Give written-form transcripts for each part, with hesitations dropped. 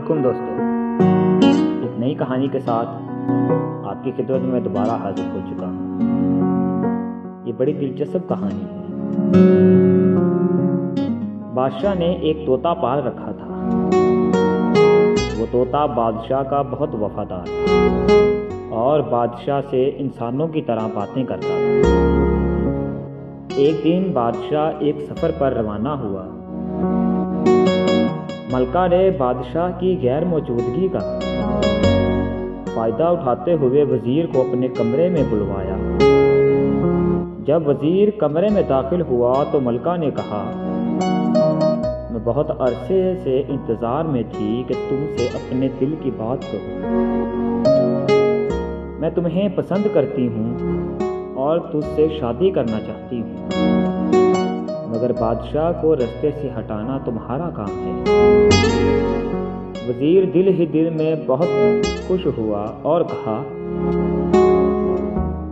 علیکم دوستو، ایک نئی کہانی کے ساتھ آپ کی خدمت میں دوبارہ حاضر ہو چکا ہوں۔ یہ بڑی دلچسپ کہانی ہے۔ بادشاہ نے ایک طوطا پال رکھا تھا۔ وہ طوطا بادشاہ کا بہت وفادار تھا اور بادشاہ سے انسانوں کی طرح باتیں کرتا تھا۔ ایک دن بادشاہ ایک سفر پر روانہ ہوا۔ ملکہ نے بادشاہ کی غیر موجودگی کا فائدہ اٹھاتے ہوئے وزیر کو اپنے کمرے میں بلوایا۔ جب وزیر کمرے میں داخل ہوا تو ملکہ نے کہا، میں بہت عرصے سے انتظار میں تھی کہ تم سے اپنے دل کی بات کہوں۔ میں تمہیں پسند کرتی ہوں اور تجھ سے شادی کرنا چاہتی ہوں، مگر بادشاہ کو رستے سے ہٹانا تمہارا کام ہے۔ وزیر دل ہی دل میں بہت خوش ہوا اور کہا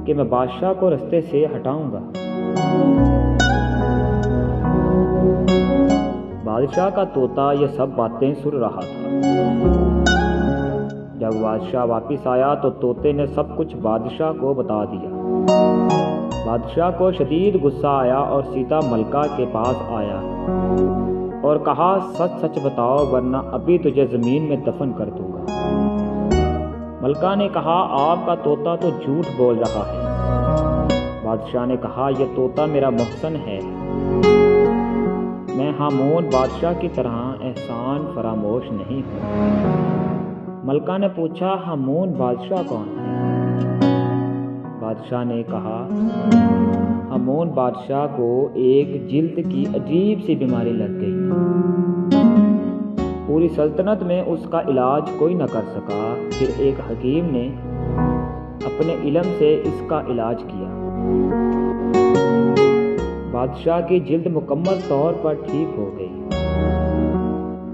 کہ میں بادشاہ کو رستے سے ہٹاؤں گا۔ بادشاہ کا طوطا یہ سب باتیں سن رہا تھا۔ جب بادشاہ واپس آیا تو طوطے نے سب کچھ بادشاہ کو بتا دیا۔ بادشاہ کو شدید غصہ آیا اور سیدھا ملکہ کے پاس آیا اور کہا، سچ سچ بتاؤ ورنہ ابھی تجھے زمین میں دفن کر دوں گا۔ ملکہ نے کہا، آپ کا طوطا تو جھوٹ بول رہا ہے۔ بادشاہ نے کہا، یہ طوطا میرا محسن ہے۔ میں ہامون بادشاہ کی طرح احسان فراموش نہیں ہوں۔ ملکہ نے پوچھا، ہامون بادشاہ کون ہے؟ بادشاہ نے کہا، ہامون بادشاہ کو ایک جلد کی عجیب سی بیماری لگ گئی۔ پوری سلطنت میں اس کا علاج کوئی نہ کر سکا۔ پھر ایک حکیم نے اپنے علم سے اس کا علاج کیا۔ بادشاہ کی جلد مکمل طور پر ٹھیک ہو گئی۔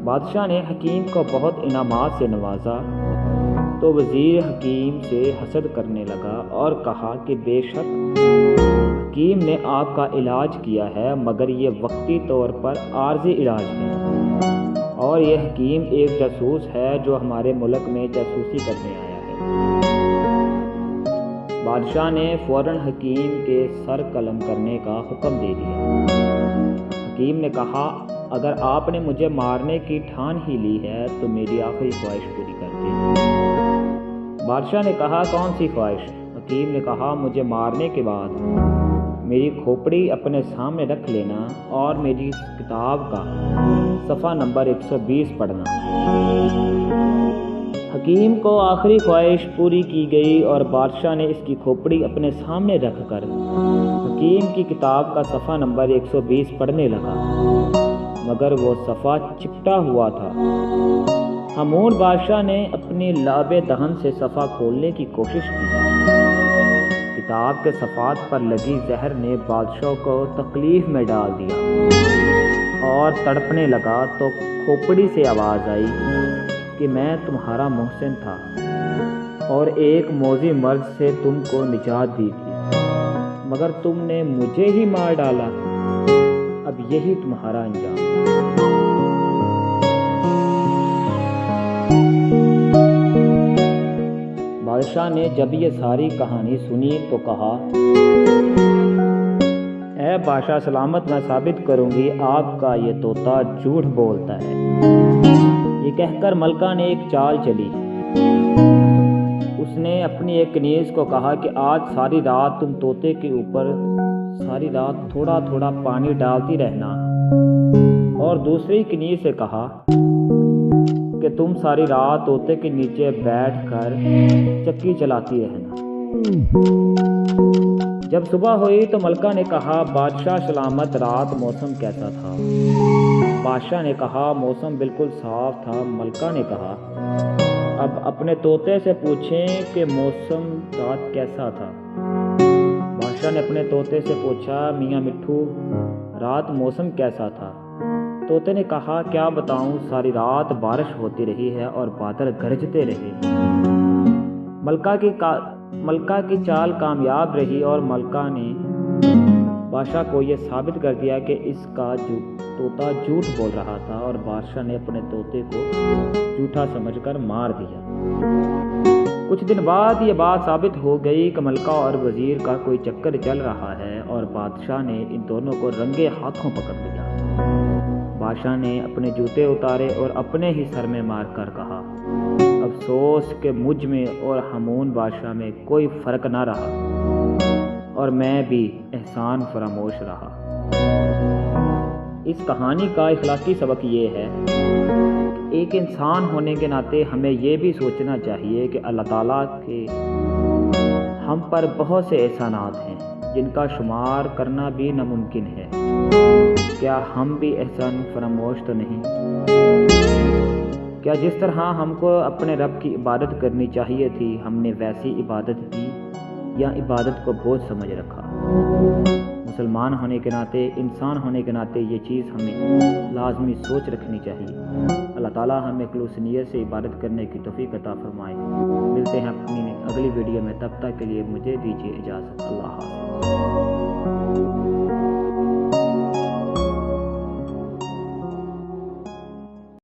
بادشاہ نے حکیم کو بہت انعامات سے نوازا تو وزیر حکیم سے حسد کرنے لگا اور کہا کہ بے شک حکیم نے آپ کا علاج کیا ہے، مگر یہ وقتی طور پر عارضی علاج ہے اور یہ حکیم ایک جاسوس ہے جو ہمارے ملک میں جاسوسی کرنے آیا ہے۔ بادشاہ نے فوراً حکیم کے سر قلم کرنے کا حکم دے دیا۔ حکیم نے کہا، اگر آپ نے مجھے مارنے کی ٹھان ہی لی ہے تو میری آخری خواہش پوری کر دیں۔ بادشاہ نے کہا، کون سی خواہش؟ حکیم نے کہا، مجھے مارنے کے بعد میری کھوپڑی اپنے سامنے رکھ لینا اور میری کتاب کا صفحہ نمبر 120 پڑھنا۔ حکیم کو آخری خواہش پوری کی گئی اور بادشاہ نے اس کی کھوپڑی اپنے سامنے رکھ کر حکیم کی کتاب کا صفحہ نمبر 120 پڑھنے لگا، مگر وہ صفحہ چپٹا ہوا تھا۔ ہامون بادشاہ نے اپنی لعب دہن سے صفحہ کھولنے کی کوشش کی۔ کتاب کے صفحات پر لگی زہر نے بادشاہ کو تکلیف میں ڈال دیا اور تڑپنے لگا تو کھوپڑی سے آواز آئی کہ میں تمہارا محسن تھا اور ایک موذی مرض سے تم کو نجات دی تھی، مگر تم نے مجھے ہی مار ڈالا۔ اب یہی تمہارا انجام ہے۔ بادشاہ نے جب یہ ساری کہانی سنی تو کہا، اے بادشاہ سلامت، میں ثابت کروں گی آپ کا یہ طوطا جھوٹ بولتا ہے۔ یہ کہہ کر ملکہ نے ایک چال چلی۔ اس نے اپنی ایک کنیز کو کہا کہ آج ساری رات تم طوطے کے اوپر ساری رات تھوڑا تھوڑا پانی ڈالتی رہنا، اور دوسری کنیز سے کہا کہ تم ساری رات طوطے کے نیچے بیٹھ کر چکی چلاتی رہنا۔ جب صبح ہوئی تو ملکہ نے کہا، بادشاہ سلامت، رات موسم کیسا تھا؟ بادشاہ نے کہا، موسم بالکل صاف تھا۔ ملکہ نے کہا، اب اپنے طوطے سے پوچھیں کہ موسم رات کیسا تھا؟ بادشاہ نے اپنے طوطے سے پوچھا، میاں مٹھو، رات موسم کیسا تھا؟ طوطے نے کہا، کیا بتاؤں، ساری رات بارش ہوتی رہی ہے اور بادل گرجتے رہے۔ ملکہ کی چال کامیاب رہی اور ملکہ نے بادشاہ کو یہ ثابت کر دیا کہ اس کا طوطا جھوٹ بول رہا تھا اور بادشاہ نے اپنے طوطے کو جھوٹا سمجھ کر مار دیا۔ کچھ دن بعد یہ بات ثابت ہو گئی کہ ملکہ اور وزیر کا کوئی چکر چل رہا ہے اور بادشاہ نے ان دونوں کو رنگے ہاتھوں پکڑ لیا۔ بادشاہ نے اپنے جوتے اتارے اور اپنے ہی سر میں مار کر کہا، افسوس کہ مجھ میں اور ہامون بادشاہ میں کوئی فرق نہ رہا اور میں بھی احسان فراموش رہا۔ اس کہانی کا اخلاقی سبق یہ ہے کہ ایک انسان ہونے کے ناطے ہمیں یہ بھی سوچنا چاہیے کہ اللہ تعالیٰ کے ہم پر بہت سے احسانات ہیں جن کا شمار کرنا بھی ناممکن ہے۔ کیا ہم بھی احسان فراموش تو نہیں؟ کیا جس طرح ہم کو اپنے رب کی عبادت کرنی چاہیے تھی ہم نے ویسی عبادت کی یا عبادت کو بوجھ سمجھ رکھا؟ مسلمان ہونے کے ناطے، انسان ہونے کے ناطے یہ چیز ہمیں لازمی سوچ رکھنی چاہیے۔ اللہ تعالیٰ ہمیں خلوص نیت سے عبادت کرنے کی توفیق عطا فرمائے۔ ملتے ہیں اپنی اگلی ویڈیو میں، تب تک کے لیے مجھے دیجیے اجازت۔ اللہ حافظ۔